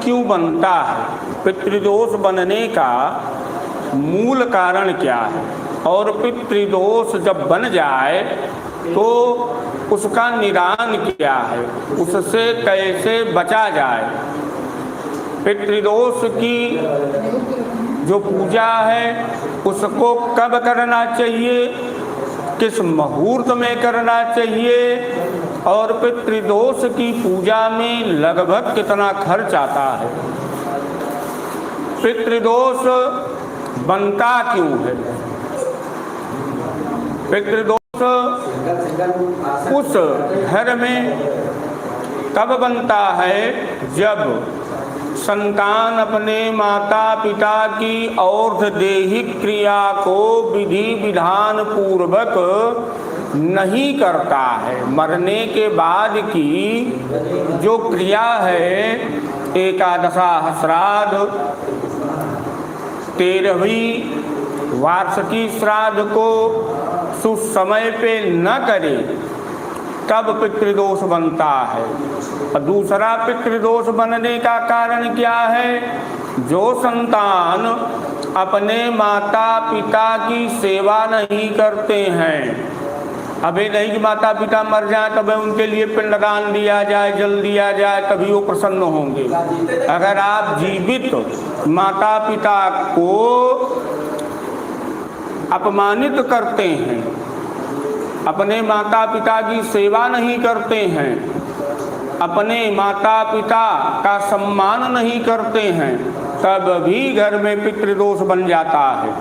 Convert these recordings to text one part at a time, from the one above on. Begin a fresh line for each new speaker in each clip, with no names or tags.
क्यों बनता है, पितृदोष बनने का मूल कारण क्या है, और पितृदोष जब बन जाए तो उसका निदान क्या है, उससे कैसे बचा जाए। पितृदोष की जो पूजा है उसको कब करना चाहिए, किस मुहूर्त में करना चाहिए, और पितृदोष की पूजा में लगभग कितना खर्च आता है। पितृदोष बनता क्यों है। पितृदोष उस घर में कब बनता है जब संतान अपने माता पिता की और्ध्वदेहिक क्रिया को विधि विधान पूर्वक नहीं करता है। मरने के बाद की जो क्रिया है, एकादशा श्राद्ध, 13वीं वार्षिकी श्राद्ध को सुसमय पे न करे तब पितृदोष बनता है। और दूसरा पितृदोष बनने का कारण क्या है, जो संतान अपने माता पिता की सेवा नहीं करते हैं। अबे नहीं कि माता पिता मर जाए तब उनके लिए पिंडदान दिया जाए, जल दिया जाए, तभी वो प्रसन्न होंगे। अगर आप जीवित माता पिता को अपमानित करते हैं, अपने माता पिता की सेवा नहीं करते हैं, अपने माता पिता का सम्मान नहीं करते हैं, तब भी घर में पितृदोष बन जाता है।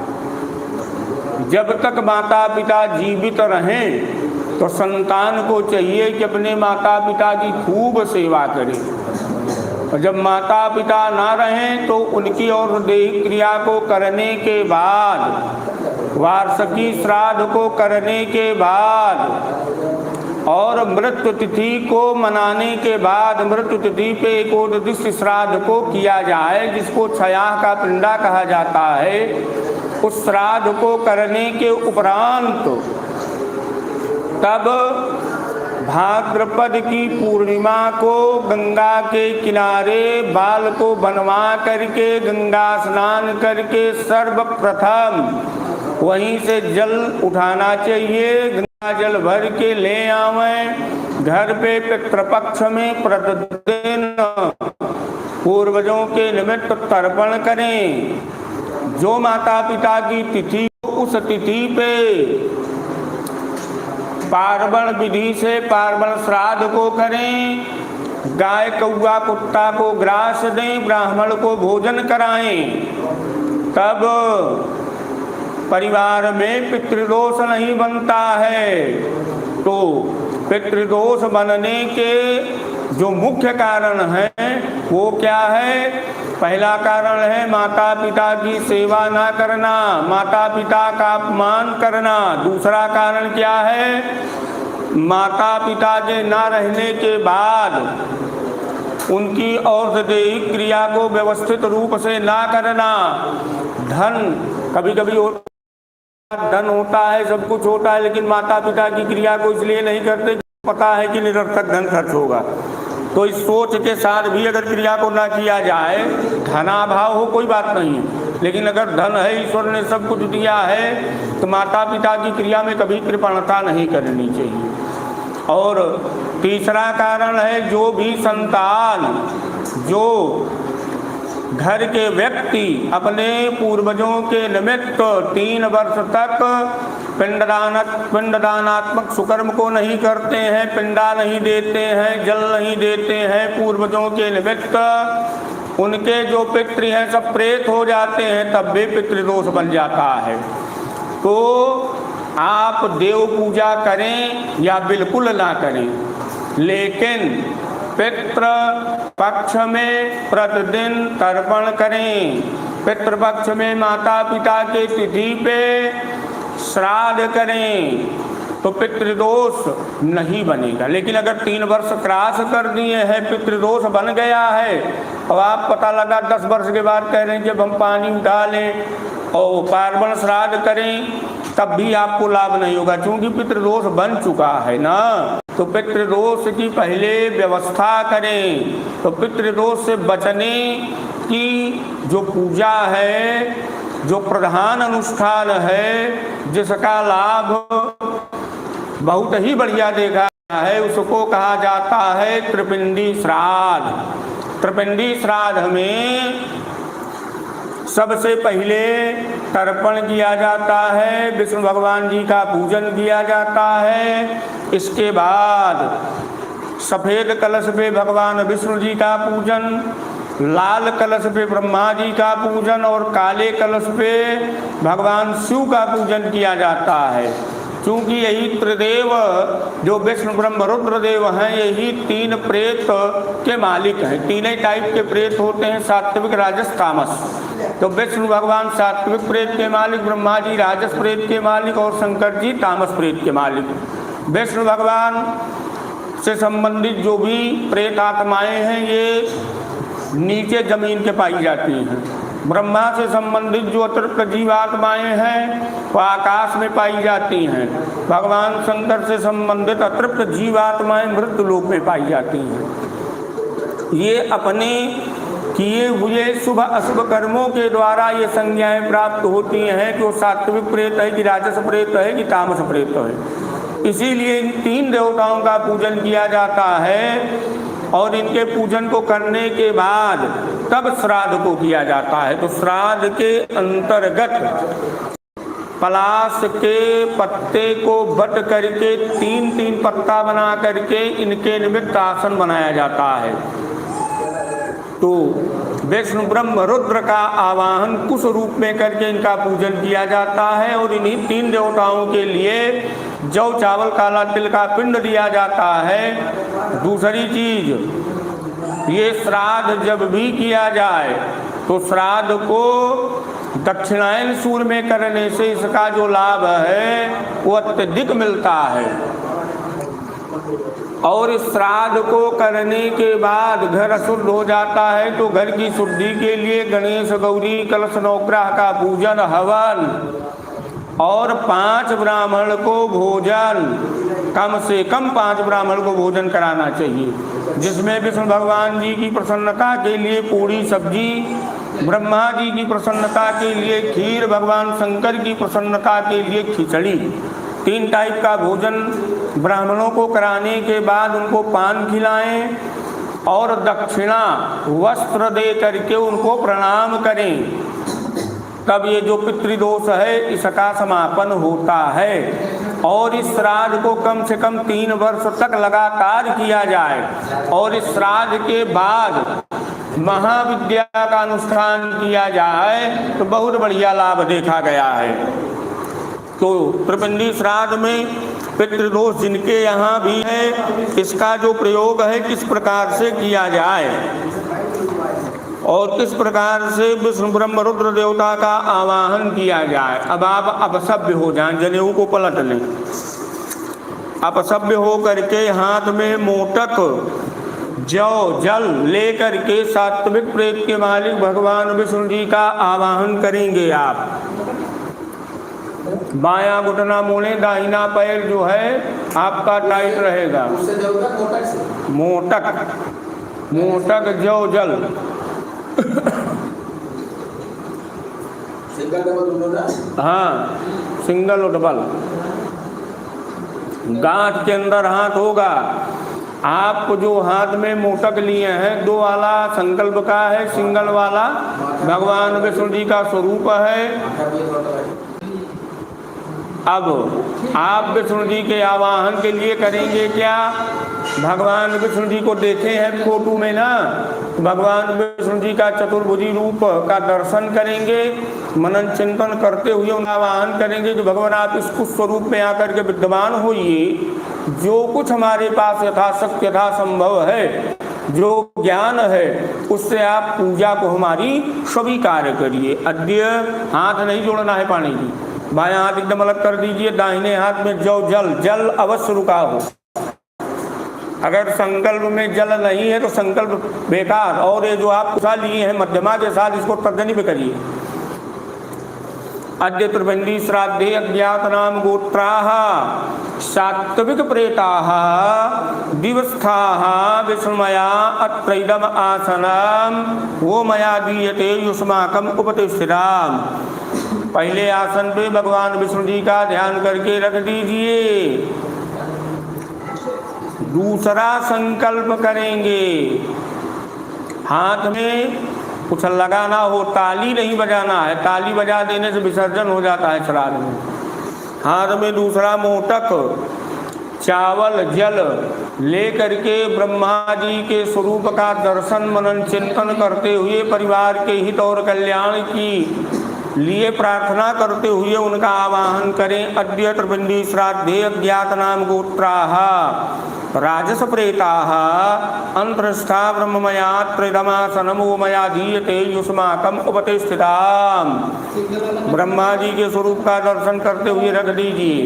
जब तक माता पिता जीवित रहें तो संतान को चाहिए कि अपने माता पिता की खूब सेवा करे, और जब माता पिता ना रहें तो उनकी और देह क्रिया को करने के बाद, वार्षिकी श्राद्ध को करने के बाद और मृत्यु तिथि को मनाने के बाद, मृत्यु तिथि पे एकोदशिश श्राद्ध को किया जाए, जिसको छयाह का पिंडा कहा जाता है। उस श्राद्ध को करने के उपरांत तब भाद्रपद की पूर्णिमा को गंगा के किनारे बाल को बनवा करके गंगा स्नान करके सर्वप्रथम वहीं से जल उठाना चाहिए। गंगा जल भर के ले आवें, घर पे पितृपक्ष में प्रतिदिन पूर्वजों के निमित्त तर्पण करें। जो माता पिता की तिथि, उस तिथि पे पार्वण विधि से पार्वण श्राद्ध को करें, गाय कौआ कुत्ता को ग्रास दें, ब्राह्मण को भोजन कराएं, तब परिवार में पितृदोष नहीं बनता है। तो पितृदोष बनने के जो मुख्य कारण हैं वो क्या है। पहला कारण है माता पिता की सेवा ना करना, माता पिता का अपमान करना। दूसरा कारण क्या है, माता पिता के ना रहने के बाद उनकी औषधि क्रिया को व्यवस्थित रूप से ना करना। धन, कभी कभी धन होता है, सब कुछ होता है, लेकिन माता पिता की क्रिया को इसलिए नहीं करते, पता है कि निरर्थक धन खर्च होगा। तो इस सोच के साथ भी अगर क्रिया को ना किया जाए, धनाभाव हो कोई बात नहीं है, लेकिन अगर धन है, ईश्वर ने सब कुछ दिया है, तो माता पिता की क्रिया में कभी कृपणता नहीं करनी चाहिए। और तीसरा कारण है, जो भी संतान, जो घर के व्यक्ति अपने पूर्वजों के निमित्त 3 वर्ष तक पिंडदानात्मक सुकर्म को नहीं करते हैं, पिंडा नहीं देते हैं, जल नहीं देते हैं पूर्वजों के निमित्त, उनके जो पितृ हैं सब प्रेत हो जाते हैं, तब भी पितृदोष बन जाता है। तो आप देव पूजा करें या बिल्कुल ना करें, लेकिन पितृ पक्ष में प्रतिदिन तर्पण करें। पितृपक्ष में माता पिता के तिथि पे श्राद्ध करें तो पितृदोष नहीं बनेगा। लेकिन अगर 3 वर्ष क्रॉस कर दिए हैं, पितृदोष बन गया है, और आप पता लगा 10 वर्ष के बाद कह रहे हैं जब हम पानी उठा लें और पार्वण श्राद्ध करें, तब भी आपको लाभ नहीं होगा, क्योंकि पितृदोष बन चुका है ना। तो पितृदोष की पहले व्यवस्था करें। तो पितृदोष से बचने की जो पूजा है, जो प्रधान अनुष्ठान है, जिसका लाभ बहुत ही बढ़िया देखा है, उसको कहा जाता है त्रिपिंडी श्राद्ध। त्रिपिंडी श्राद्ध में सबसे पहले तर्पण किया जाता है, विष्णु भगवान जी का पूजन किया जाता है। इसके बाद सफ़ेद कलश पे भगवान विष्णु जी का पूजन, लाल कलश पे ब्रह्मा जी का पूजन और काले कलश पे भगवान शिव का पूजन किया जाता है। क्योंकि यही त्रिदेव जो विष्णु ब्रह्म रुद्र देव हैं, यही तीन प्रेत के मालिक हैं। तीन ही टाइप के प्रेत होते हैं, सात्विक, राजस, तामस। तो विष्णु भगवान सात्विक प्रेत के मालिक, ब्रह्मा जी राजस प्रेत के मालिक और शंकर जी तामस प्रेत के मालिक। विष्णु भगवान से संबंधित जो भी प्रेत आत्माएं हैं, ये नीचे जमीन के पाई जाती हैं। ब्रह्मा से संबंधित जो अतृप्त जीवात्माएं हैं, वह आकाश में पाई जाती हैं। भगवान शंकर से संबंधित अतृप्त जीवात्माएं मृत्यु लोक में पाई जाती हैं। ये अपने किए हुए शुभ अशुभ कर्मों के द्वारा ये संज्ञाएं प्राप्त होती हैं कि वो सात्विक प्रेत है कि राजस प्रेत है कि तामस प्रेत है। इसीलिए इन तीन देवताओं का पूजन किया जाता है और इनके पूजन को करने के बाद तब श्राद्ध को किया जाता है। तो श्राद्ध के अंतर्गत पलाश के पत्ते को बट करके तीन तीन पत्ता बना करके इनके निमित्त आसन बनाया जाता है। तो विष्णु ब्रह्म रुद्र का आवाहन कुछ रूप में करके इनका पूजन किया जाता है और इन्हीं तीन देवताओं के लिए जौ, चावल, काला तिल का पिंड दिया जाता है। दूसरी चीज, ये श्राद्ध जब भी किया जाए तो श्राद्ध को दक्षिणायन सूर्य में करने से इसका जो लाभ है वो अत्यधिक मिलता है। और इस श्राद्ध को करने के बाद घर अशुद्ध हो जाता है, तो घर की शुद्धि के लिए गणेश, गौरी, कलश, नवग्रह का पूजन, हवन और 5 ब्राह्मण को भोजन, कम से कम 5 ब्राह्मण को भोजन कराना चाहिए, जिसमें विष्णु भगवान जी की प्रसन्नता के लिए पूरी सब्जी, ब्रह्मा जी की प्रसन्नता के लिए खीर, भगवान शंकर की प्रसन्नता के लिए खिचड़ी। 3 टाइप का भोजन ब्राह्मणों को कराने के बाद उनको पान खिलाएं और दक्षिणा वस्त्र दे करके उनको प्रणाम करें। तब ये जो पितृदोष है इसका समापन होता है। और इस श्राद्ध को कम से कम 3 वर्ष तक लगातार किया जाए और इस श्राद्ध के बाद महाविद्या का अनुष्ठान किया जाए तो बहुत बढ़िया लाभ देखा गया है। तो त्रिपिंडी श्राद्ध में पितृदोष जिनके यहाँ भी है, इसका जो प्रयोग है किस प्रकार से किया जाए और किस प्रकार से विष्णु ब्रह्म रुद्र देवता का आवाहन किया जाए। अब आप अपसभ्य हो जाएं, जनेऊ को पलट लें। अपसभ्य हो करके हाथ में मोटक, जौ, जल लेकर के सात्विक प्रेत के मालिक भगवान विष्णु जी का आवाहन करेंगे। आप बायां घुटना मोड़े, दाहिना पैर जो है आपका टाइट रहेगा। मोटक, मोटक, जौ, जल हाँ, सिंगल और डबल। गांठ के अंदर हाथ होगा। आप जो हाथ में मोटक लिए हैं, 2 वाला संकल्प का है, सिंगल वाला भगवान विष्णु जी का स्वरूप है। अब आप विष्णु जी के आवाहन के लिए करेंगे क्या? भगवान विष्णु जी को देखे हैं फोटो में ना, भगवान विष्णु जी का चतुर्भुजी रूप का दर्शन करेंगे, मनन चिंतन करते हुए उनका आवाहन करेंगे कि भगवान आप इस कुछ स्वरूप में आकर के विद्यमान होइए। जो कुछ हमारे पास यथाशक्ति यथासंभव है, जो ज्ञान है, उससे आप पूजा को हमारी स्वीकार करिए। अद्य हाथ नहीं जोड़ना है पानी की, बायां हाथ एकदम अलग कर दीजिए, दाहिने हाथ में जौ, जल, जल अवश्य रुका हो। अगर संकल्प में जल नहीं है तो संकल्प बेकार। और ये जो आप कुशा लिए हैं मध्यमा के साथ, इसको तर्जनी पे करिए। अद्य त्रिवेणी श्राद्धे अज्ञातनाम गोत्राः सात्विक प्रेताः दिवस्थाः विस्मया अत्रैदम आसनम वो मया दीयते युष्माकम उपतिष्ठिताम्। पहले आसन पे भगवान विष्णु जी का ध्यान करके रख दीजिए। दूसरा संकल्प करेंगे, हाथ में कुछ लगाना हो, ताली नहीं बजाना है, ताली बजा देने से विसर्जन हो जाता है श्राद्ध में। हाथ में दूसरा मोटक चावल जल ले करके ब्रह्मा जी के स्वरूप का दर्शन मनन चिंतन करते हुए परिवार के हित और कल्याण की लिए प्रार्थना करते हुए उनका आवाहन करें। अद्य त्रिवेणी श्राद्धे अज्ञातनाम गोत्राः राजस प्रेताः अंतरस्था ब्रह्ममया त्रिदमासनम वो मया दीयते युष्माकम उपतिष्ठिताम्। ब्रह्मा जी के स्वरूप का दर्शन करते हुए रख दीजिए।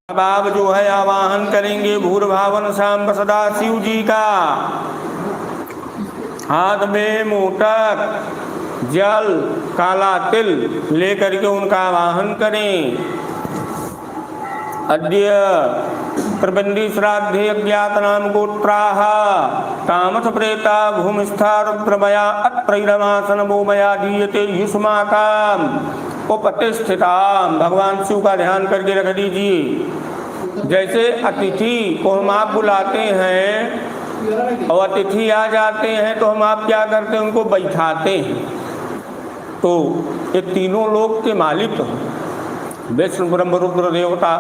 अब आप जो है आवाहन करेंगे भूर्भावन शाम सदा शिव जी का। हाथ में मोटक जल काला तिल लेकर के उनका आवाहन करें। अद्य त्रिवेणी श्राद्धे अज्ञातनाम गोत्राः तामस प्रेता भूमिस्था रुद्रमया अत्रैदमासन वो मया दीयते युष्माकम उपतिष्ठिताम्। भगवान शिव का ध्यान करके रख दीजिए। जैसे अतिथि को हम आप बुलाते हैं और अतिथि आ जाते हैं तो हम आप क्या करते हैं, उनको बैठाते हैं। तो ये तीनों लोक के मालिक विष्णु ब्रह्म रुद्र देवता,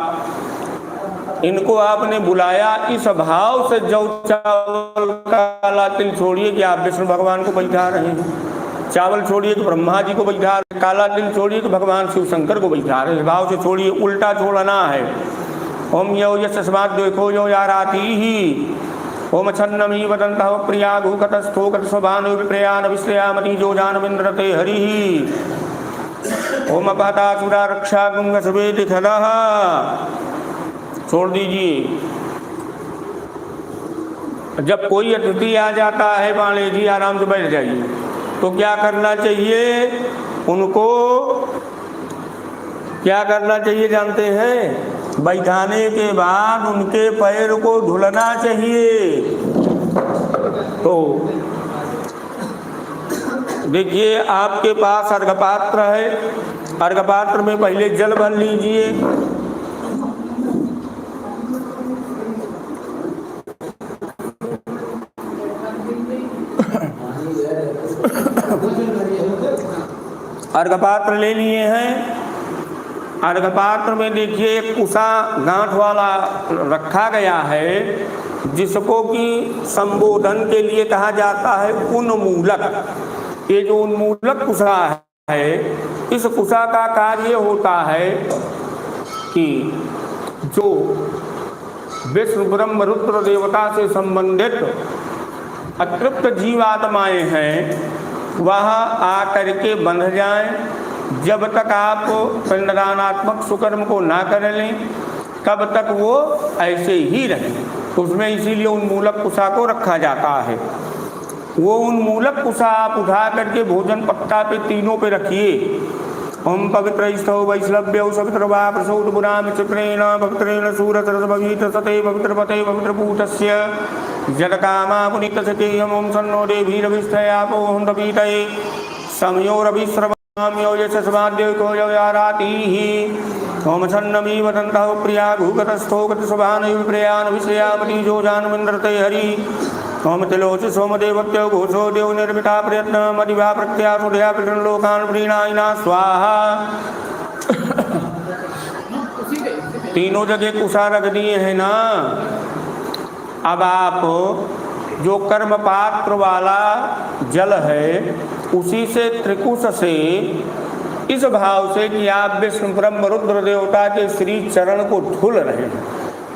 इनको आपने बुलाया इस भाव से जौ चावल काला तिल छोड़िए कि आप विष्णु भगवान को बैठा रहे हैं, चावल छोड़िए कि ब्रह्मा जी को बैठा रहे हैं, काला तिल छोड़िए कि भगवान शिव शंकर को बैठा रहे हैं। भाव से छोड़िए, उल्टा छोड़ना है। ओम यो यस्मात् देखो यो याराती ही ओम छन्नमी वदंत प्रिया घूकतस्थोकत स्वभानु विप्रयान विश्रयामति जो जानविंद्रते हरि ओम अपहतासुरा रक्षा गुंग सुवेति खलः। छोड़ दीजिए। जब कोई अतिथि आ जाता है पाले जी आराम से बैठ जाइए, तो क्या करना चाहिए, उनको क्या करना चाहिए जानते हैं? बैठाने के बाद उनके पैर को धुलना चाहिए। तो देखिए आपके पास अर्घपात्र है, अर्घपात्र में पहले जल भर लीजिए। अर्घपात्र ले लिए हैं। अर्घपात्र में देखिए एक कुसा गांठ वाला रखा गया है, जिसको कि संबोधन के लिए कहा जाता है उन्मूलक। ये जो उन्मूलक कुसा है, इस कुसा का कार्य होता है कि जो विष्णु ब्रह्म रुद्र देवता से संबंधित अतृप्त जीवात्माएं हैं वह आकर के बंध जाएं। जब तक आप पिंडदानात्मक सुकर्म को ना कर लें तब तक वो ऐसे ही रहें। उसमें इसीलिए उन्मूलक कुसा को रखा जाता है। वो उन्मूलक कुसा आप उठा करके भोजन पत्ता पे तीनों पे रखिए। ओम पवित्र स्थौ वैश्लव्य सवित्र वा प्रसूत बुराम चित्रेण पवित्रेण सूरसरस भवीत सते पवित्र पते पवित्र पूतस्य जलकामा पुनित सकेयम ओम सन्नो देवीरभिस्थयापो हम तपीतये समयोरभिश्रव ओम छन्नमी वदन्तः प्रिया घूकतस्थोकत स्वभानु विप्रयान विषयामति जो जानविंद्रते हरि ओम तिलोच सोमदेवत्यो घोषो देव निर्मिता प्रयत्न मदिभा प्रत्यासुदया प्रजन लोकान प्रीणायना स्वाहा। तीनों जगह कुसा रख दिए हैं ना। अब आप जो कर्म पात्र वाला जल है उसी से त्रिकुश से इस भाव से कि आप विष्णु ब्रह्म रुद्र देवता के श्री चरण को धुल रहे हैं,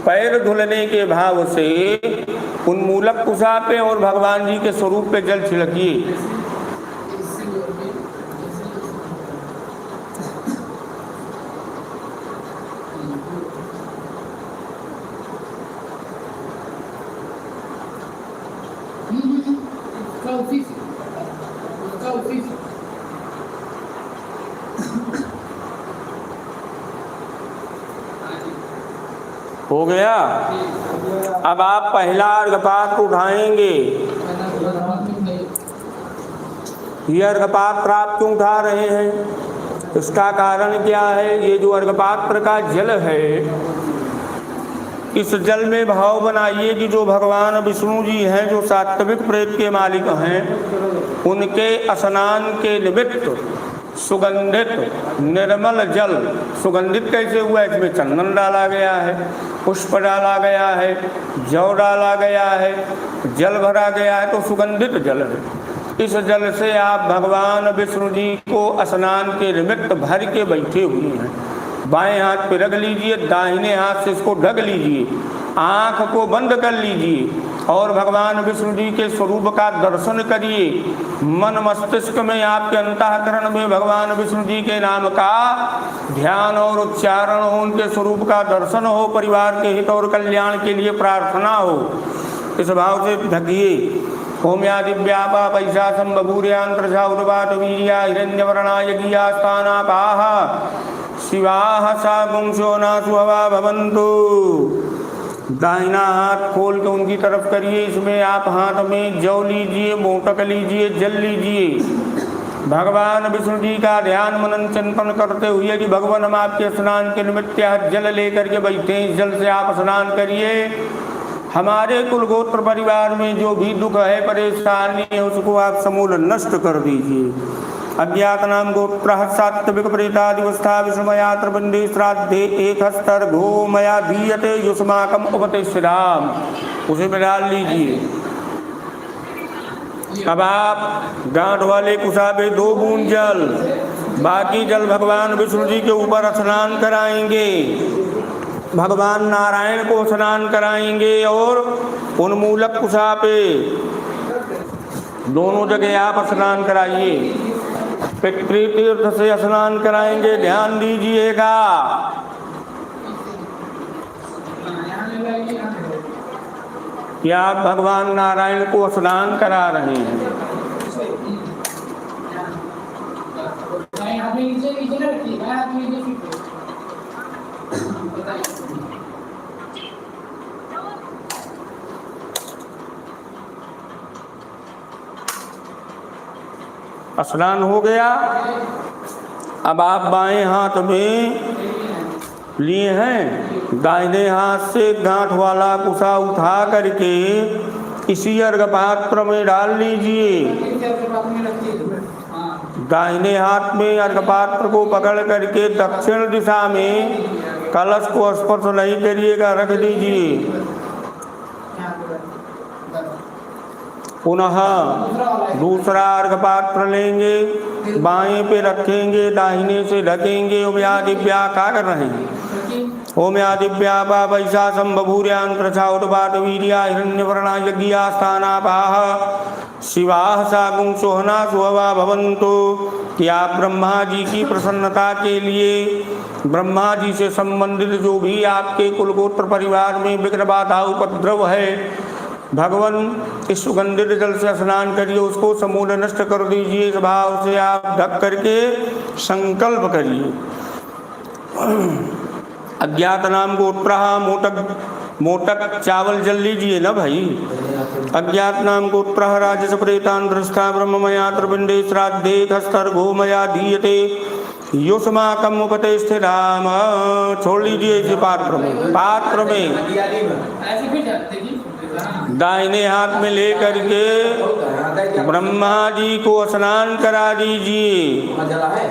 पैर धुलने के भाव से उन्मूलक कुशा पे और भगवान जी के स्वरूप पे जल छिड़किए। हो गया। अब आप पहला अर्घपात्र उठाएंगे। ये अर्घपात्र आप क्यों उठा रहे हैं? इसका कारण क्या है? ये जो अर्घपात्र का जल है, इस जल में भाव बनाइए कि जो भगवान विष्णु जी हैं, जो सात्विक प्रेत के मालिक हैं, उनके स्नान के निमित्त सुगंधित निर्मल जल। सुगंधित कैसे हुआ? इसमें चंदन डाला गया है, पुष्प डाला गया है, जौ डाला गया है, जल भरा गया है, तो सुगंधित जल है। इस जल से आप भगवान विष्णु जी को स्नान के निमित्त भर के बैठे हुए हैं। बाएं हाथ पे रख लीजिए, दाहिने हाथ से इसको ढक लीजिए, आँख को बंद कर लीजिए और भगवान विष्णु जी के स्वरूप का दर्शन करिए। मन मस्तिष्क में, आपके अंतःकरण में भगवान विष्णु जी के नाम का ध्यान और उच्चारण हो, उनके स्वरूप का दर्शन हो, परिवार के हित और कल्याण के लिए प्रार्थना हो। इस भाव से ढकिए। होम्या दिव्यापा पैसा संबभूर्यांत्रशा उद्वाट वीर्या हिरण्यवर्णा यज्ञा स्थानापाः शिवाः सा गुंशो न सुहवा भवन्तु। दाहिना हाथ खोल के उनकी तरफ करिए। इसमें आप हाथ में जौ लीजिए, मोटक लीजिए, जल लीजिए। भगवान विष्णु जी का ध्यान मनन चिंतन करते हुए कि भगवान हम आपके स्नान के निमित्त जल लेकर के बैठे हैं, इस जल से आप स्नान करिए। हमारे कुल गोत्र परिवार में जो भी दुख है, परेशानी है, उसको आप समूल नष्ट कर दीजिए। अज्ञात नाम गोत्र सात्विक प्रेतादिवस्था विष्णुमयात्र बंदे श्राद्धे एक हस्तर घोमया दीयते युष्माकम उपतिष्ठाम, उसे में डाल लीजिए। अब आप गांठ वाले कुसा पे 2 बूंद जल, बाकी जल भगवान विष्णु जी के ऊपर स्नान कराएंगे, भगवान नारायण को स्नान कराएंगे और उन्मूलक कुशा पे दोनों जगह आप स्नान कराइए। पितृतीर्थ से स्नान कराएंगे, ध्यान दीजिएगा। क्या आप भगवान नारायण को स्नान करा रहे हैं? स्नान हो गया। अब आप बाएं हाथ में लिए हैं, दाहिने हाथ से गांठ वाला कुसा उठा करके इसी अर्घपात्र में डाल लीजिए। दाहिने हाथ में अर्घपात्र को पकड़ करके दक्षिण दिशा में कलश को स्पर्श नहीं करिएगा, रख दीजिए। पुनः दूसरा अर्घपात्र लेंगे, बाएं पे रखेंगे, दाहिने से ढकेंगे। ओम्या दिव्या क्या कर रहे हैं? ओम्या दिव्या पा पैसा संबभूर्यांत्रशा उद्वाट वीर्या हिरण्यवर्णा यज्ञा स्थानापाः शिवाः सा गुंशोहना सुहवा भवन्तु। कि आप ब्रह्मा जी की प्रसन्नता के लिए, ब्रह्मा जी से संबंधित जो भी आपके कुलगोत्र परिवार में विघ्न बाधा उपद्रव है, भगवान इस सुगंधित जल से स्नान करिए, उसको समूल नष्ट कर दीजिए। इस भाव से आप ढक करके संकल्प करिए। अज्ञात नाम गोत्र मोटक चावल जल लीजिए ना भाई। अज्ञात नाम गोत्र राजस प्रेतांध्रस्था ब्रह्ममयात्र बिंदे श्राद्धे हस्तर घोमया दीयते युष्माकम उपतिष्ठाम। छोड़ लीजिए इसे पात्र में दाहिने हाथ में ले करके ब्रह्मा जी को स्नान करा दीजिए।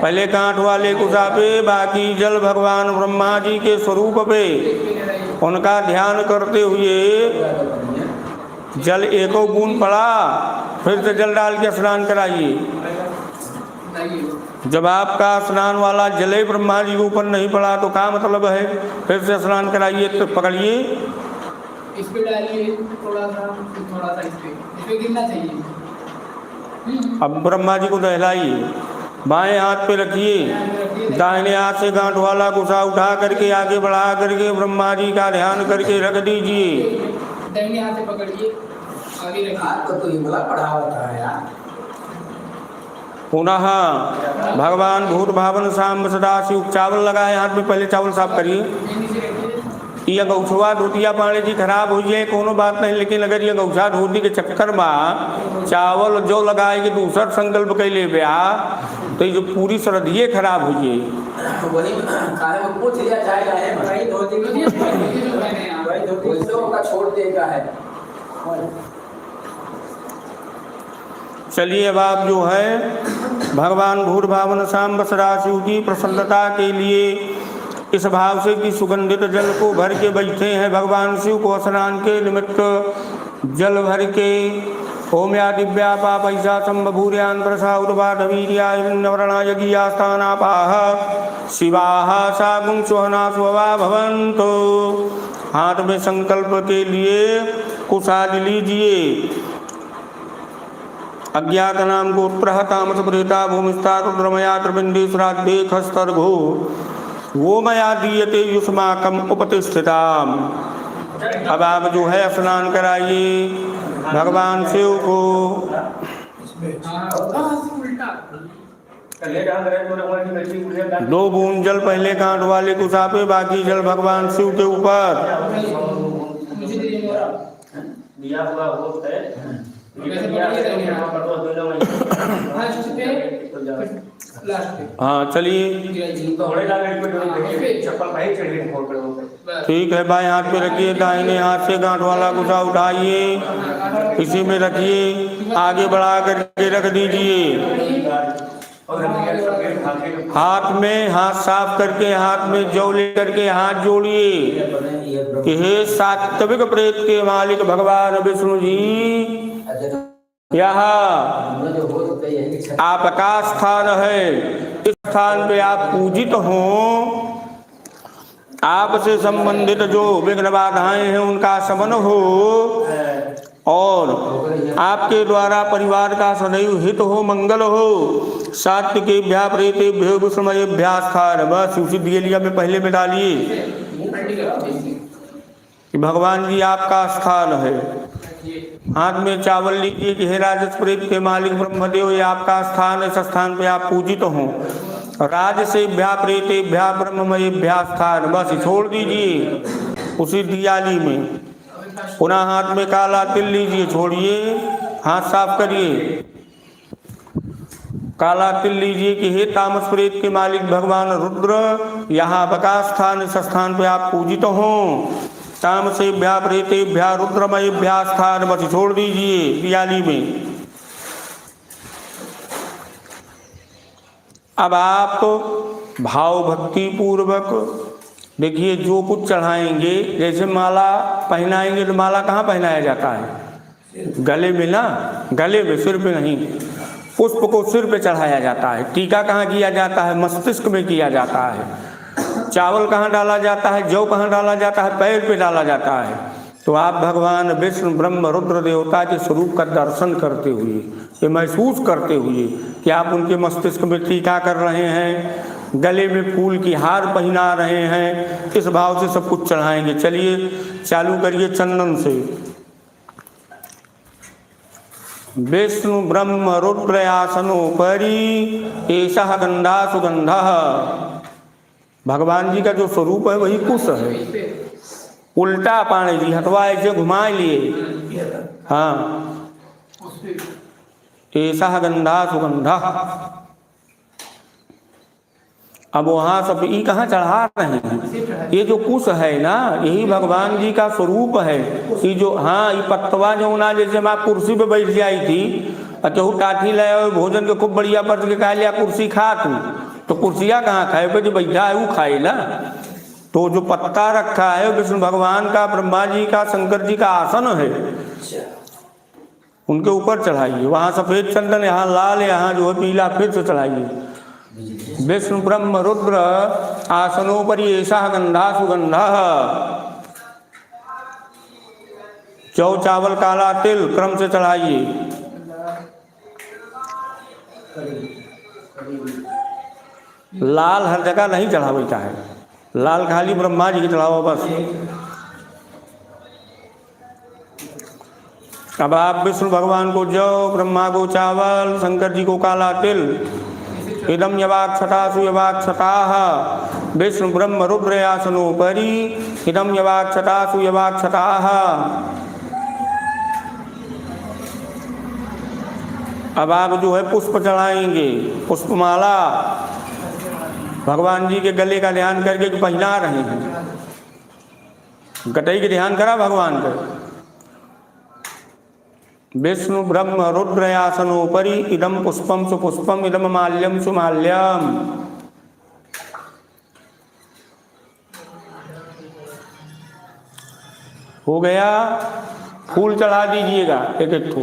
पहले कांठ वाले कुसा पे, बाकी जल भगवान ब्रह्मा जी के स्वरूप पे उनका ध्यान करते हुए जल एको बूंद पड़ा, फिर से जल डाल के स्नान कराइए। जब आपका स्नान वाला जल ब्रह्मा जी के ऊपर नहीं पड़ा तो क्या मतलब है? फिर से स्नान कराइए। तो पकड़िए,
इस पे डालिए थोड़ा सा इस पे गिरना चाहिए।
अब ब्रह्मा जी को नहलाइए, बाएं हाथ पे रखिए, दाहिने हाथ से गांठ वाला कुसा उठा करके आगे बढ़ा करके ब्रह्मा जी का ध्यान करके रख दीजिए।
दाहिने हाथ से पकड़िए, आगे रखिए। हाथ तो ये वाला पढ़ा होता है यार।
पुनः भगवान भूत भावन शाम सदा शिव चावल लगाए हाथ में, पहले चावल साफ करिए। ये अंगूठवा धोतिया पाणे जी खराब हो जाए कोनो बात नहीं, लेकिन अगर ये अंगूठा धोती के चक्कर में चावल जो लगाए कि दूसर संकल्प कैले ब्या तो ये जो पूरी श्रद्धिये खराब हो जाए।
वही काहे में पूछ लिया जाएगा है भाई धोती भाई धोती का छोड़ देगा है।
चलिए अब आप जो है भगवान भूर्भावन शाम बसराशिव की प्रसन्नता के लिए इस भाव से कि सुगंधित जल को भर के बैठे हैं भगवान शिव को स्नान के निमित्त जल भर के ओम या दिव्या पापैसा संबभूर्यान प्रसा उर्वाधवीर्यावरणा यज्ञास्थानापाह शिवाः सागुं स्वहना स्ववा भवन्तु। हाथ में संकल्प के लिए कुशाद लीजिए। अज्ञात नाम गोत्रः तामस प्रेता भूमिस्था रुद्रमया त्रिबिंदी श्राद्धे खस्तर्घो वो मया दीयते युष्माकम उपतिष्ठिताम। अब आप जो है स्नान कराइए भगवान शिव को। दो बूंद जल पहले कांट वाले कुशा पे, बाकी जल भगवान शिव के ऊपर। हाँ चलिए ठीक है, बाएं हाथ पे रखिए, दाहिने हाथ से गांठ वाला गुस्सा उठाइए, इसी में रखिए, आगे बढ़ा करके रख दीजिए। हाथ में हाथ साफ करके हाथ में जौ लेकर के हाथ जोड़िए कि हे सात्विक प्रेत के मालिक भगवान विष्णु जी, यहाँ आपका स्थान है, इस स्थान पे आप पूजित हों, आपसे संबंधित जो विघ्न बाधाएं हैं उनका शमन हो और आपके द्वारा परिवार का सदैव हित हो, मंगल हो। सात्विकेभ्यः प्रेतेभ्यो विष्णुमयेभ्यः स्थान, बस उसी दिए लिया में पहले में डालिए कि भगवान जी आपका स्थान है। हाथ में चावल लीजिए कि हे राजस प्रेत के मालिक ब्रह्मदेव, ये आपका स्थान है, इस स्थान पे आप पूजित हों। राजसेभ्यः प्रेतेभ्यः ब्रह्ममयेभ्यः स्थान, बस छोड़ दीजिए उसी दियाली में। पुनः हाथ में काला तिल लीजिए, छोड़िए, हाथ साफ करिए, काला तिल लीजिए कि हे तामस प्रेत के मालिक भगवान रुद्र, यहाँ आपका स्थान, इस स्थान पे आप पूजित हों। तामसेभ्यः प्रेतेभ्यः रुद्रमयेभ्यः स्थान, बस छोड़ दीजिए दियाली में। अब आप भाव भक्ति पूर्वक देखिए जो कुछ चढ़ाएंगे, जैसे माला पहनाएंगे तो माला कहाँ पहनाया जाता है? गले में ना, गले में, सिर पे नहीं। पुष्प को सिर पे चढ़ाया जाता है। टीका कहाँ किया जाता है? मस्तिष्क में किया जाता है। चावल कहाँ डाला जाता है? जौ कहाँ डाला जाता है? पैर पे डाला जाता है। तो आप भगवान विष्णु ब्रह्म रुद्र देवता के स्वरूप का दर्शन करते हुए, ये महसूस करते हुए कि आप उनके मस्तिष्क में टीका कर रहे हैं, गले में फूल की हार पहना रहे हैं, इस भाव से सब कुछ चढ़ाएंगे। चलिए चालू करिए चंदन से। विष्णु ब्रह्म रुद्र आसनोपरि एषः गंधा सुगंधः। भगवान जी का जो स्वरूप है वही कुश है। उल्टा पानी जी हथवा ऐसे घुमा लिए, हाँ, एषः गंधा सुगंधः। अब वहाँ सब ई कहाँ चढ़ा रहे हैं? ये जो कुश है ना, यही भगवान जी का स्वरूप है। ये जो, हाँ, ये पत्तवा जो ना, जैसे मैं कुर्सी पे बैठ जाई थी, केहू टाठी लाया भोजन के खूब बढ़िया पर के कहा लिया कुर्सी खा तू, तो कुर्सिया कहाँ खाए पे जो बैठा है वो खाए ना। तो जो पत्ता रखा है विष्णु भगवान का, ब्रह्मा जी का, शंकर जी का आसन है, उनके ऊपर चढ़ाइए। वहाँ सफेद चंदन, यहाँ लाल, यहाँ जो है पीला, फिर से चढ़ाइए। विष्णु ब्रह्म रुद्र आसनोपरि एषः गंधा सुगंधः। जौ चावल काला तिल क्रम से चढ़ाइए। लाल हर जगह नहीं चढ़ाता है, लाल खाली ब्रह्मा जी की चढ़ाओ बस। अब आप विष्णु भगवान को जौ, ब्रह्मा को चावल, शंकर जी को काला तिल। इदम यवाक्षता सुयवाक्षताः विष्णु ब्रह्म रुद्रयासनोपरि इदम यवाक्षतासु यवाक्षताः। अब आप जो है पुष्प चढ़ाएंगे, पुष्पमाला भगवान जी के गले का ध्यान करके जो पहना रहे हैं, गटई के ध्यान करा भगवान का। विष्णु ब्रह्म रुद्रयासनोपरि इदम पुष्पम सुपुष्पम इदम माल्यम सुमाल्यम। हो गया। फूल चढ़ा दीजिएगा एक एक ठो।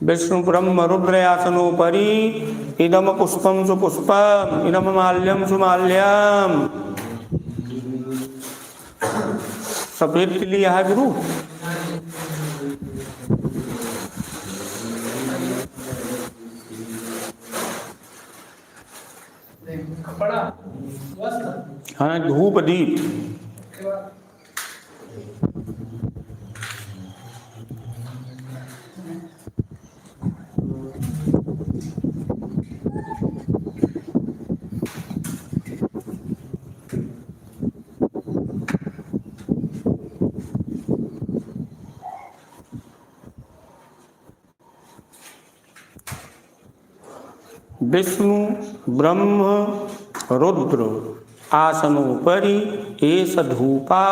विष्णु ब्रह्म रुद्रयासनोपरि इदम पुष्पम सुपुष्पम इदम माल्यम सुमाल्यम। सफेद के लिए है गुरु। हाँ, धूप दीप। विष्णु ब्रह्म रुद्र आसनोपरि एष धूपा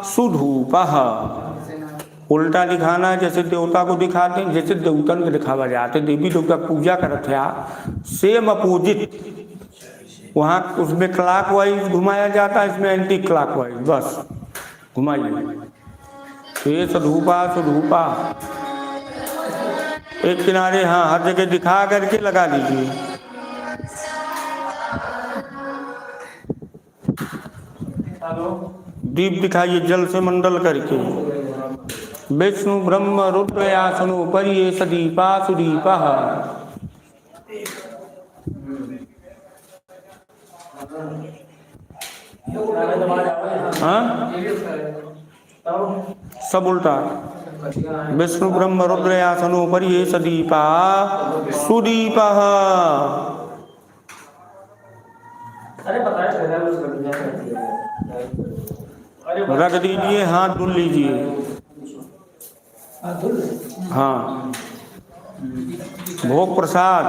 सुधूपः। उल्टा दिखाना, जैसे देवता को दिखाते हैं, जैसे देवतन को दिखावा जाते, देवी देवता पूजा करते हैं, सेम अपोजिट। वहाँ उसमें क्लॉक वाइज घुमाया जाता है, इसमें एंटी क्लॉक वाइज, बस घुमाइए। एष धूपा सुधूपा। एक किनारे हाँ हर जगह दिखा करके लगा दीजिए। दीप दिखाइए जल से मंडल करके। विष्णु ब्रह्म रुद्रयासनोपरि एष दीपा सुदीपः। हाँ सब उल्टा। विष्णु ब्रह्म रुद्रयासनोपरि एष दीपा सुदीपः। रख दीजिए, हाथ धुल लीजिए। हाँ, भोग प्रसाद।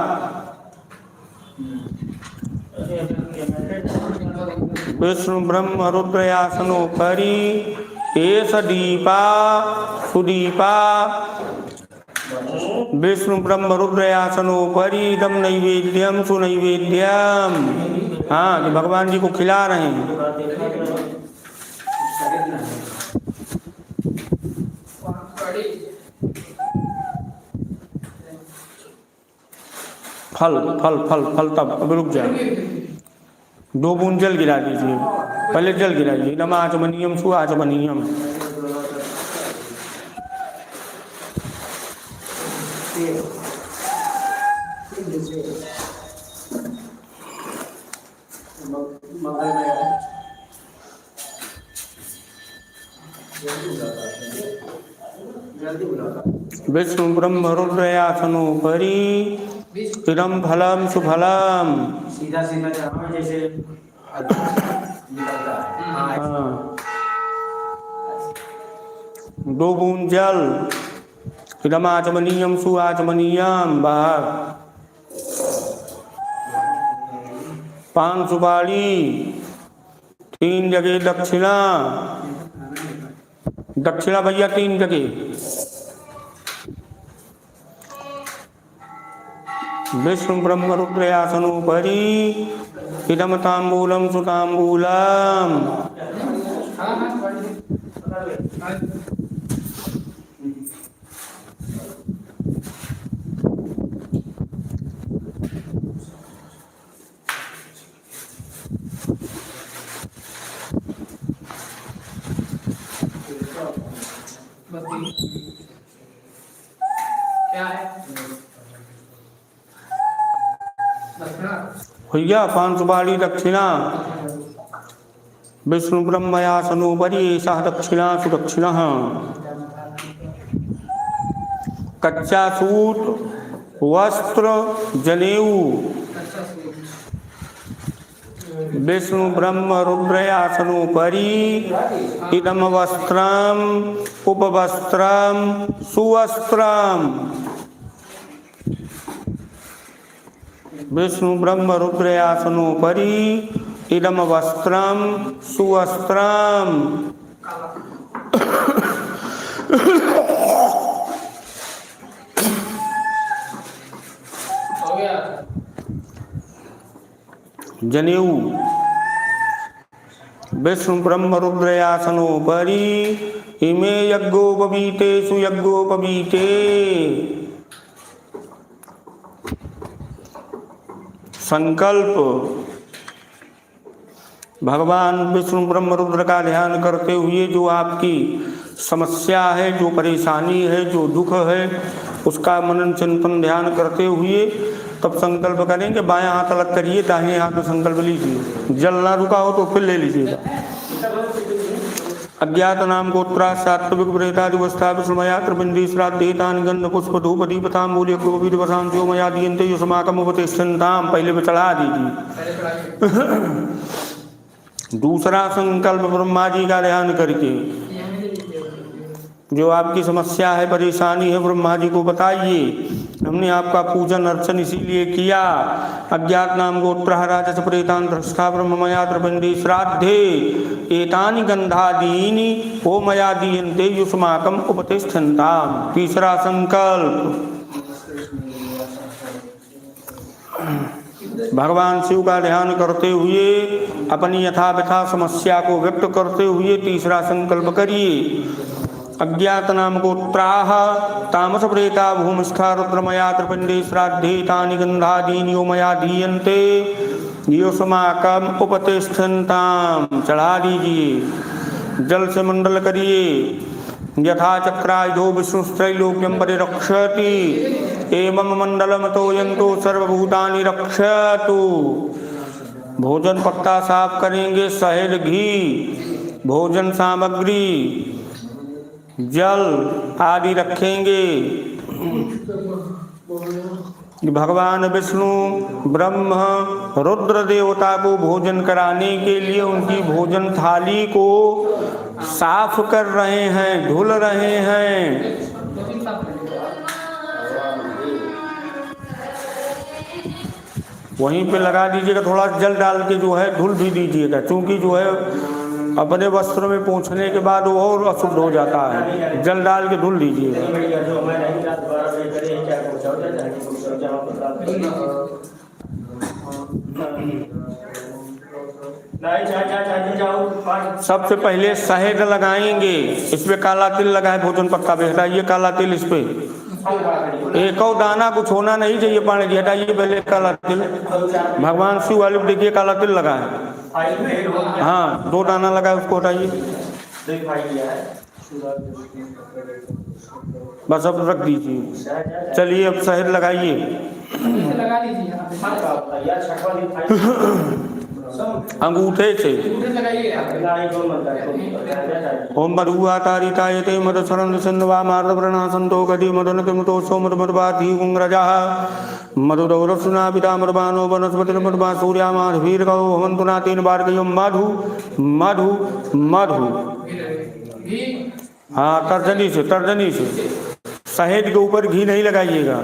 विष्णु ब्रह्म रुद्रयासनोपरि एष दीपा सुदीपा। विष्णु ब्रह्म रुद्रयासनोपरि इदम नैवेद्यम सुनैवेद्यम। हाँ, कि भगवान जी को खिला रहे हैं। फल फल फल फल तब अब रुक जाए। 2 बूंद जल गिरा दीजिए, पहले जल गिराइए। नम आचमनीयम सु आचमनीयम। विष्णु ब्रह्म रुद्रयासनोपरि इदम फलम सुफलम।
सीधा सीधा जाना जैसे
हाँ, 2 बूंद जल। इदम आचमनीयम सु आचमनीयम। बाहर 5 सुपारी, 3 जगह दक्षिणा। दक्षिणा भैया 3 जगह। विष्णु ब्रह्म रुद्रयासनोपरि इदम तांबूलम सुतांबूलम।
क्या है?
भैया 5 सुपारी दक्षिणा। विष्णु ब्रह्मयासनोपरि एषा दक्षिणा सुदक्षिणः। कच्चा सूत, वस्त्र, जनेऊ विष्णु ब्रह्म रुद्रयासनोपरि इदम वस्त्रम उपवस्त्रम सुवस्त्रम। विष्णु ब्रह्म रुद्रयासनोपरि इदम वस्त्रम सुवस्त्रम। जनेऊ विष्णु ब्रह्म रुद्रयासनोपरि इमे यज्ञोपवीते सुयज्ञोपवीते। संकल्प। भगवान विष्णु ब्रह्म रुद्र का ध्यान करते हुए जो आपकी समस्या है, जो परेशानी है, जो दुख है, उसका मनन चिंतन ध्यान करते हुए तब संकल्प करेंगे। बायां हाथ अलग करिए, दाहिने हाथ में संकल्प लीजिए। जल ना रुका हो तो फिर ले लीजिएगा। अज्ञात नाम गोत्रा सात्विक प्रेतादिवस्था विष्णुमयात्र बिंदी श्राद्धेतान गंध पुष्प धूप दीपताम मूल्य गोविद वसाम जो मया दीयन्ते यो समाकम उपतिष्ठन्ताम। पहले पे चढ़ा दीजिए। दूसरा संकल्प ब्रह्मा जी का ध्यान करके जो आपकी समस्या है, परेशानी है, ब्रह्मा जी को बताइए। हमने आपका पूजन अर्चन इसीलिए किया। अज्ञात नाम गोत्र राजस प्रेतान ध्रष्टा ब्रह्ममयात्र बिंदी श्राद्धे एतानि गंधादीनि ओ मया दीयन्ते युष्माकम उपतिष्ठन्ताम। तीसरा संकल्प भगवान शिव का ध्यान करते हुए अपनी यथाव्यथा समस्या को व्यक्त करते हुए तीसरा संकल्प करिए। अज्ञात नाम गोत्राः तामस प्रेता भूमिष्ठा रुद्रमयात्र पिंडे श्राद्धे तानि गंधादीनि यो मया दीयन्ते योस्माकम उपतिष्ठन्ताम। चढ़ा दीजिए। जल से मंडल करिए। यथा चक्रायुधो विष्णुस्त्रैलोक्यं परिरक्षति एवं मंडलमतो यन्तो सर्वभूतानि रक्षतु। भोजन पत्ता साफ करेंगे, शहद, घी, भोजन सामग्री, जल आदि रखेंगे। भगवान विष्णु ब्रह्म रुद्र देवता को भोजन कराने के लिए उनकी भोजन थाली को साफ कर रहे हैं, धुल रहे हैं। वहीं पे लगा दीजिएगा। थोड़ा जल डाल के जो है धुल भी दीजिएगा, क्योंकि जो है अपने वस्त्र में पोंछने के बाद वो और अशुद्ध हो जाता है। जल डाल के धुल दीजिएगा। सबसे पहले शहद लगाएंगे। इसमें काला तिल लगा है, भोजन पत्ता पे हटाइए काला तिल। इस पे एक और दाना कुछ होना नहीं चाहिए, पानी जी हटाइए पहले काला तिल। भगवान शिव वाले देखिए काला तिल लगा है। हाँ, 2 दाना लगा है, उसको हटाइए। बस अब रख दीजिए। चलिए अब शहद लगाइए। अंगूठे से ओम मधुआ तारितायते मद शरण सिन्धवा मार्द व्रणा संतो गति मदन किमतो सो मद मदवाधी गुंग्रजा मधुदौरसुना पिता मदबानो वनस्पति मदबा सूर्यामा वीर गौ भवन्तुना 3 बार कहियो मधु मधु मधु। हाँ, तर्जनी से शहद के ऊपर घी नहीं लगाइएगा।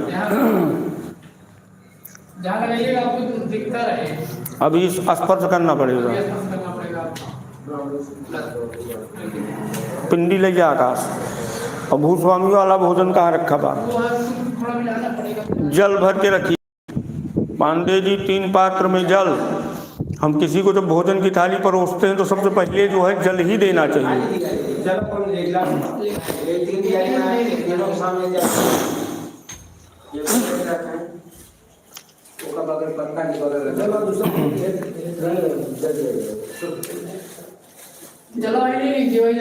जहाँ लगाइएगा आपको दिखता रहे।
अभी स्पर्श करना पड़ेगा। पिंडी ले जा आकाश। और भूस्वामी वाला भोजन कहाँ रखा बा? जल भर के रखिए। पांडे जी 3 पात्र में जल। हम किसी को जब भोजन की थाली परोसते हैं तो सबसे पहले जो है जल ही देना चाहिए।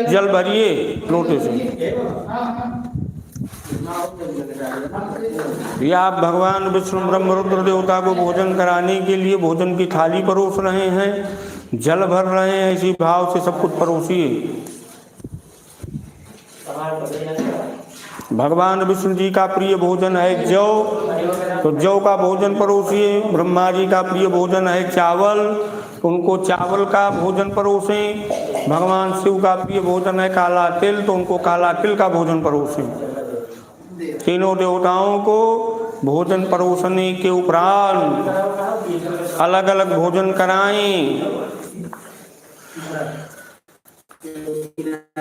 जल भरिए लोटे से। या आप भगवान विष्णु ब्रह्म रुद्र देवता को भोजन कराने के लिए भोजन की थाली परोस रहे हैं, जल भर रहे हैं। इसी भाव से सब कुछ परोसिए। भगवान विष्णु जी का प्रिय भोजन है जौ, तो जौ का भोजन परोसिए। ब्रह्मा जी का प्रिय भोजन है चावल, उनको चावल का भोजन परोसें। भगवान शिव का प्रिय भोजन है काला तिल, तो उनको काला तिल का भोजन परोसें। तीनों देवताओं को भोजन परोसने के उपरांत अलग अलग भोजन कराएं।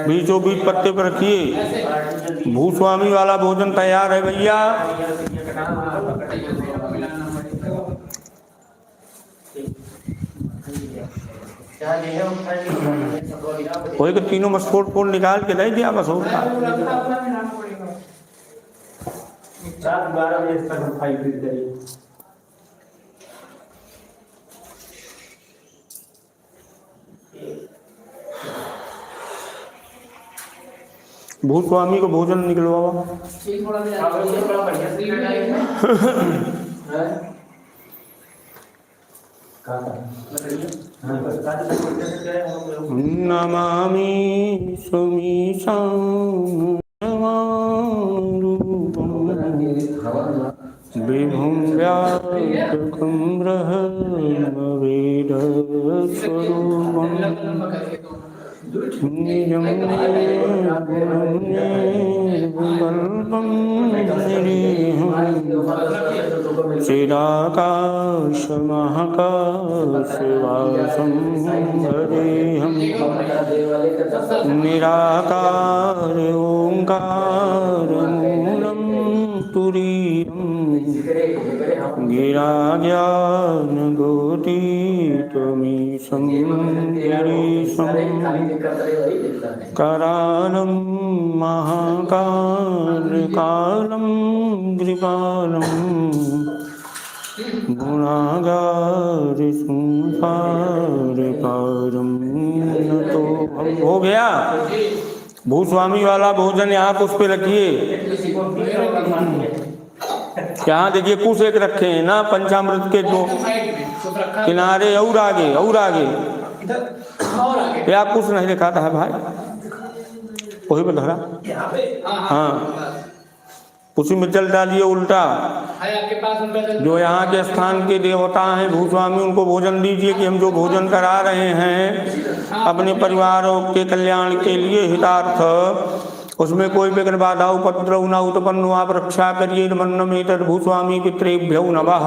बीचों बीच पत्ते पर रखिए। भूस्वामी वाला भोजन तैयार है भैया। वही तो तीनों मस्फोट फोड़ निकाल के दे दिया बस होता।
12 बजे तक हम फाइल फिल करिए।
भूस्वामी को भोजन निकलवाओ। नमामि सुमीशां विभुं व्यापकं ब्रह्मवेदस्वरूपं निजं निर्विकल्पं निरीहं चिदाकाशमहाकाशवासं भजेऽहं निराकार ओंकारमूलं तुरीयं गिराज्ञानगोतीतमीशं गिरीशं करालं महाकालकालं कृपालं गुणागारसंसारकारं नतोऽहं। हो गया। भूस्वामी वाला भोजन यहाँ कुछ पे रखिए। यहाँ देखिए कुछ एक रखे हैं ना, पंचामृत के दो किनारे और आगे या कुछ नहीं लिखा था भाई, वही पर धरा। हाँ, उसी में जल डालिए उल्टा। जो यहाँ के स्थान के देवता हैं भूस्वामी, उनको भोजन दीजिए कि हम जो भोजन करा रहे हैं अपने परिवारों के कल्याण के लिए हितार्थ, उसमें कोई विघ्न बाधा उपद्रव न उत्पन्न, आप रक्षा करिए। मन्नमेतद् भूस्वामी पितृभ्यो नमः।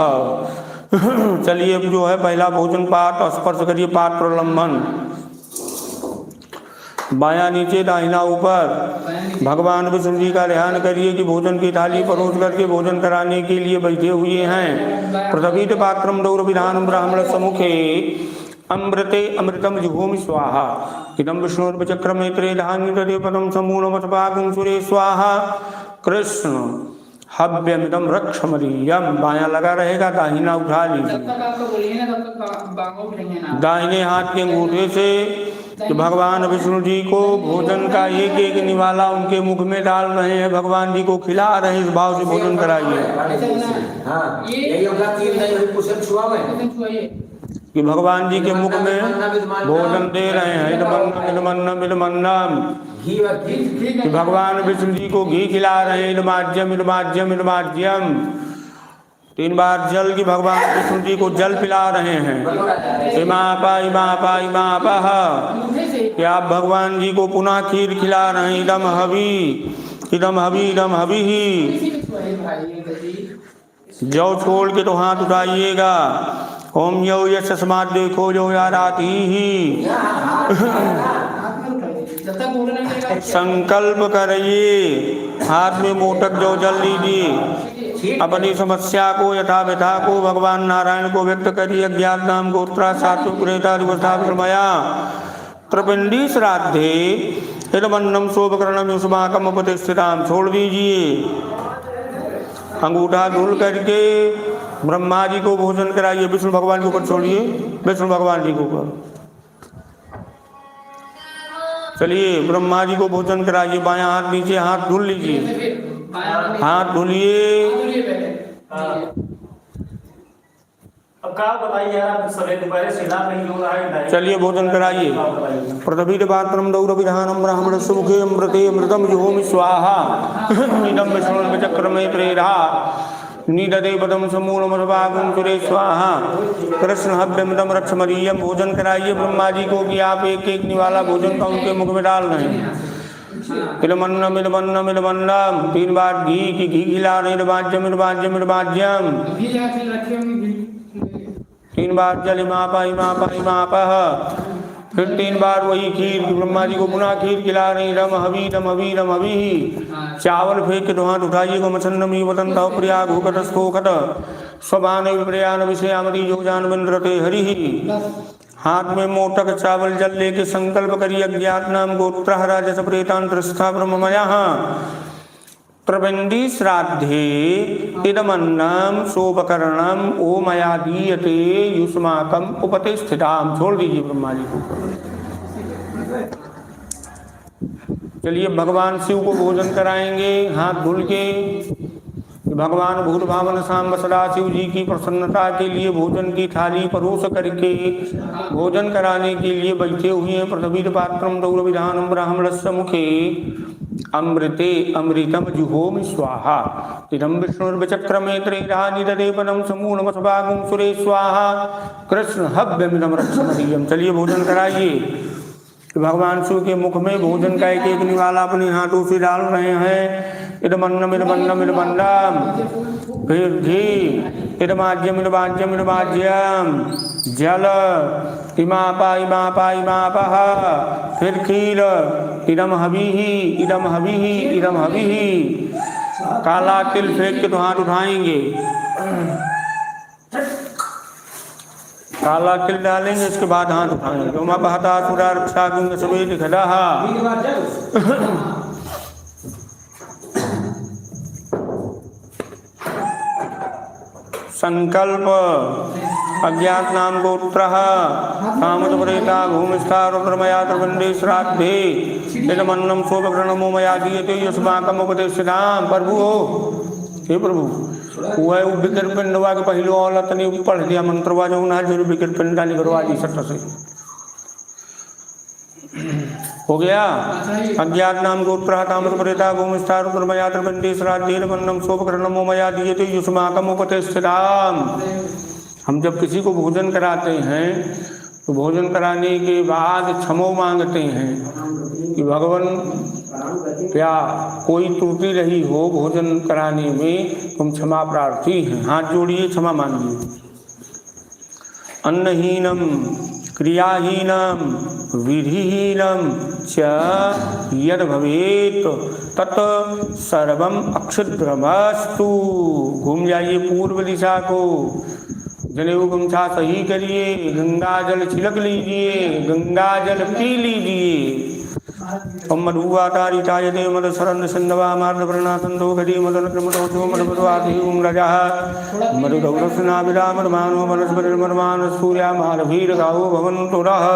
चलिए अब जो है पहला भोजन पाठ स्पर्श करिए, पाठ प्रलंबन। बायां नीचे दाहिना ऊपर। भगवान विष्णु जी का ध्यान करिए कि भोजन की थाली परोस करके भोजन कराने के लिए बैठे हुए हैं। पृथ्वीत पात्रम दौर विधानम ब्राह्मण सम्मुखे अमृते अमृतम जुहोमि स्वाहा। इदं विष्णुर्वचक्रमे त्रेधान्य तदे पदम समूलमतपाकं सुरे स्वाहा। कृष्ण हव्यमिदं रक्षमरीयम। बायां लगा रहेगा, दाहिना उठा लीजिए। दाहिने हाथ के अंगूठे से कि भगवान विष्णु जी को भोजन का एक एक निवाला उनके मुख में डाल रहे हैं, भगवान जी को खिला रहे हैं, इस भाव से भोजन कराइए कि भगवान जी के मुख में भोजन दे रहे हैं। इदमन्नम इदमन्नम कि भगवान विष्णु जी को घी खिला रहे हैं। इदमाज्यम इदमाज्यम इदमाज्यम 3 बार जल की भगवान विष्णु जी को जल पिला रहे हैं। इमापा इमापा इमापह कि आप भगवान जी को पुनः खीर खिला रहे हैं। इदम हवि इदम हवि इदम हवि ही। जौ छोड़ के तो हाथ उठाइएगा। ओम यो यस्मात् देखो जो याराती ही। संकल्प करिए, हाथ में मोटक जो जल लीजिए। अपनी समस्या को यथा व्यथा को भगवान नारायण को व्यक्त करिए। अज्ञात नाम गोत्रा सात्वप्रेता दिवसामया त्रिपिंडी श्राद्धे इदमन्नम शोभकरणम युष्माकम उपतिष्ठिताम। छोड़ दीजिए। अंगूठा धुल करके ब्रह्मा जी को भोजन कराइए। विष्णु भगवान के ऊपर छोड़िए, विष्णु भगवान जी के ऊपर। चलिए ब्रह्मा जी को भोजन कराइए। बायां हाथ नीचे, हाथ धुल लीजिए, हाथ धुलिए।
अब क्या बताइए यार, सवेरे दोपहर सीधा नहीं हो रहा है।
चलिए भोजन कराइए। पृथ्वी पात्रम दौर विधानम ब्राह्मण सुमुखे अमृते अमृतम जुहोमि स्वाहा। इदं विष्णुर्वचक्रमे त्रेधा नीदते पदम समूलमसभागुं सुरे स्वाहा कृष्ण हव्यमिदं रक्षमरीयम। भोजन कराइए ब्रह्मा जी को कि आप एक एक निवाला भोजन का उनके मुख में डाल रहे हैं। इदमन्नम इदमन्नम इदमन्नम 3 बार घी की घी खिला रहे। इदवाज्यम इदवाज्यम इदवाज्यम 3 बार जल इमापा इमापा इमापः। फिर 3 बार वही खीर ब्रह्मा जी को पुनः खीर खिला रहे। रम हवी रम हवी रम हवी। चावल फेंक के हाथ उठाइए। गोमछन्नमी वदंत प्रिया घोकटस्थोकट स्वभान विप्रयान विषयामरी योजान बिंद्रते हरि। हाथ में मोटक चावल जल लेके संकल्प करिए। अज्ञात नाम गोत्र राजस प्रेतांतरस्था ब्रह्ममयः प्रबंधी श्राद्धे इदमन्नम सोपकरणम ओमया दीयते युष्माकम उपतिष्ठिताम। छोड़ दीजिए ब्रह्मा जी को। चलिए भगवान शिव को भोजन कराएंगे हाथ धुल के। भगवान भूत भावन सांब सदा शिव जी की प्रसन्नता के लिए भोजन की थाली परोस करके भोजन कराने के लिए बैठे हुए हैं। पृथ्वी पात्रम दौर विधानम ब्राह्मणस्य मुखे अमृते अमृतम जुहोमि स्वाहा। इदं विष्णुर्विचक्रमे त्रैरानिदते पदं समूलमसभागुं सुरे स्वाहा कृष्ण हव्यमिदं रक्षमरीयम। चलिए भोजन कराइए। भगवान शिव के मुख में भोजन का एक एक निवाला अपने हाथों से डाल रहे हैं। इदमन्नम इदमन्नम इदमन्नम। फिर घी इदमाज्यम इदमाज्यम इदमाज्यम जल इमापा इमापा इमापः। फिर खीर इदम हविहि इदम हविहि इदम हविहि। काला तिल फेंक के तो हाथ उठाएंगे। काला तिल डालेंगे इसके बाद हाथ उठाएंगे। उमा बहता सुरा रक्षा गुंग सवेद खड़ा। संकल्प अज्ञात नाम गोत्र कामत प्रेता भूमिष्ठा रुद्रमया त्रिवंदे श्राद्धे इदमन्नम शोभग्रणमो मया दीयते युष्माकम उपदेशिताम। प्रभु हो हे प्रभु वह विकट पिंडवा के पहले औलत ने पढ़ दिया मंत्रवा जो ना जो विकट पिंडा निकलवा दी सट से हो गया। अज्ञात नाम गोत्र ताम्र प्रेता भूमिष्ठा रुद्रमया त्रिवंदे श्राद्धे इदमन्नम शोभग्रणमो मया दीयते युष्माकम उपदेशिताम। हम जब किसी को भोजन कराते हैं तो भोजन कराने के बाद क्षमो मांगते हैं कि भगवान क्या कोई त्रुटि रही हो भोजन कराने में तुम क्षमा प्रार्थी हैं। हाथ जोड़िए क्षमा मांगिए। अन्नहीनम क्रियाहीनम विधिहीनम च यद भवेत तत् सर्वम अक्षुद्रमस्तु। घूम जाइए पूर्व दिशा को। जनेऊ गमछा सही करिए। गंगा जल छिड़क लीजिए। गंगा जल पी लीजिए। मधुवातारिताय देव मद शरण सिंधवा मार्द प्रणा संतो गति मदन क्रमतो मधुवाति ओम राजा मधुदौरसना विराम मानो वनस्पति मर्मान सूर्या मालभीर गावो भवन्तु रः।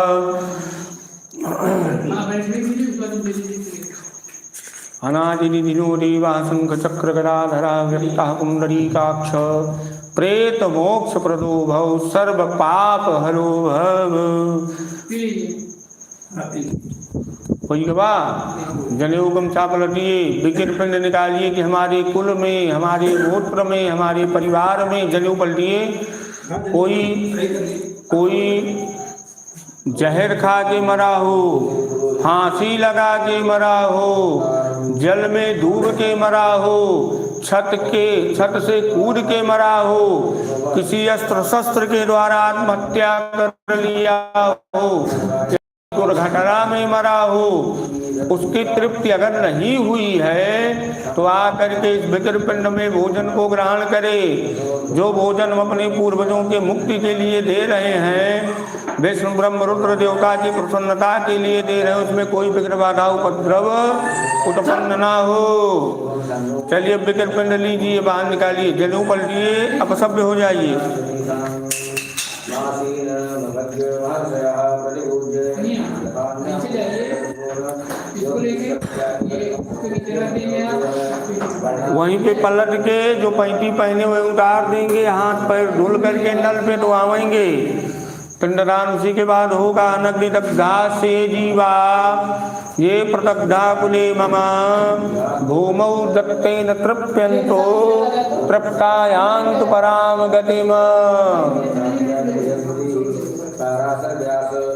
अनादिनि दिनो देवा शंख चक्र गदाधरा व्यक्ता पुंडरीकाक्ष प्रेत मोक्ष प्रदो भव सर्व पाप हरो भव। जनेऊ गमछा पलटिए। विकिर पिंड निकालिए कि हमारे कुल में हमारे गोत्र में हमारे परिवार में जनेऊ पलटिए। कोई जहर खा के मरा हो, फांसी लगा के मरा हो, जल में डूब के मरा हो, छत से कूद के मरा हो, किसी अस्त्र शस्त्र के द्वारा आत्महत्या कर लिया हो, दुर्घटना में मरा हो, उसकी तृप्ति अगर नहीं हुई है तो आकर के इस विकिर पिंड में भोजन को ग्रहण करे। जो भोजन हम अपने पूर्वजों के मुक्ति के लिए दे रहे हैं, विष्णु ब्रह्म रुद्र देवता की प्रसन्नता के लिए दे रहे हैं, उसमें कोई विघ्न बाधा उपद्रव उत्पन्न ना हो। चलिए विकिर पिंड लीजिए, बाहर निकालिए, जनेऊ पलटिए, अपसभ्य हो जाइए। वहीं पे पलट के जो पैंती पहने हुए उतार देंगे, हाथ पैर धुल करके नल पे धोआवेंगे, पिंडदान उसी के बाद होगा। नग्निदग्धा से जीवा ये प्रदग्धा कुले मम भूमौ दत्तेन तृप्यन्तो तृप्तायान्तु पराम गतिम।